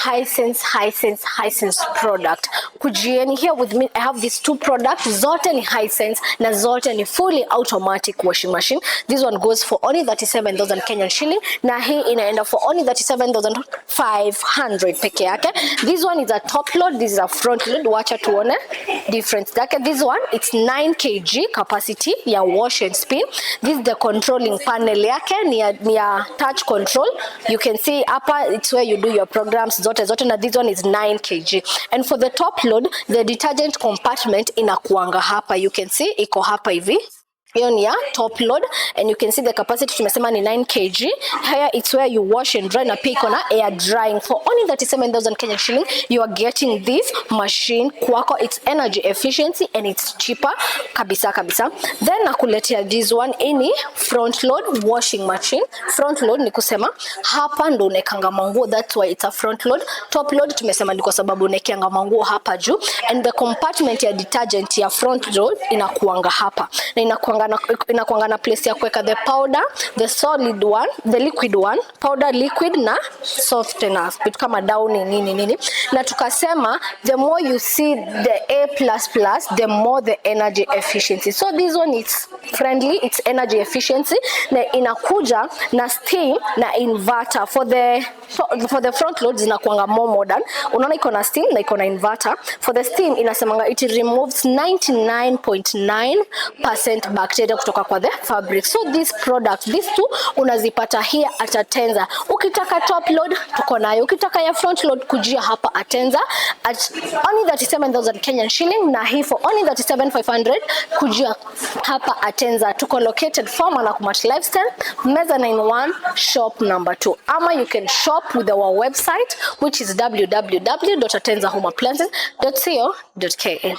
Hisense product. Kujieni here with me. I have these two products. Zote ni Hisense na zote ni fully automatic washing machine. This one goes for only 37,000 Kenyan shilling na hii inaenda for only 37,500 peke yake. This one is a top load, this is a front load. Wacha tuone difference yake. This one it's 9 kg capacity ya wash and spin. This is the controlling panel yake ni ya touch control. You can see hapa it's where you do your programs zote na this one is 9 kg. And for the top load, the detergent compartment inakuanga hapa. You can see iko hapa hivi. Hiyo ni ya top load and you can see the capacity tumesema ni 9 kg. Here it's where you wash and dry na pia iko na air drying. For only 37,000 Kenyan shilling, you are getting this machine kwako. It's energy efficiency and it's cheaper kabisa. Then nakuletea this one ini front load washing machine. Front load ni kusema hapa ndo unekanga manguo, that's why it's a front load. Top load tumesema ni kwa sababu unekianga manguo hapa juu, and the compartment ya detergent ya front load inakuanga hapa. Na inakuanga na place ya kuweka the powder, the solid one, the liquid one, powder, liquid na softener, vitu kama downy nini. Na tukasema the more you see the A++, the more the energy efficiency. So this one is friendly, it's energy efficiency na inakuja na steam na inverter. For the front load zinakuanga more modern. Unaona iko na steam na iko na inverter. For the steam inasemanga it removes 99.9% bacteria kutoka kwa the fabric. So these products, these two unazipata here at Atenza. Ukitaka top load tuko nayo, ukitaka ya front load kujia hapa Atenza at only 37,000 Kenyan shilling na hii for only 37,500 kujia hapa Atenza. Tuko located Farmer na Kumart Lifestyle, Mezzanine 1, shop number 2. Ama you can shop with our website which is www.atenzahomeappliances.co.ke.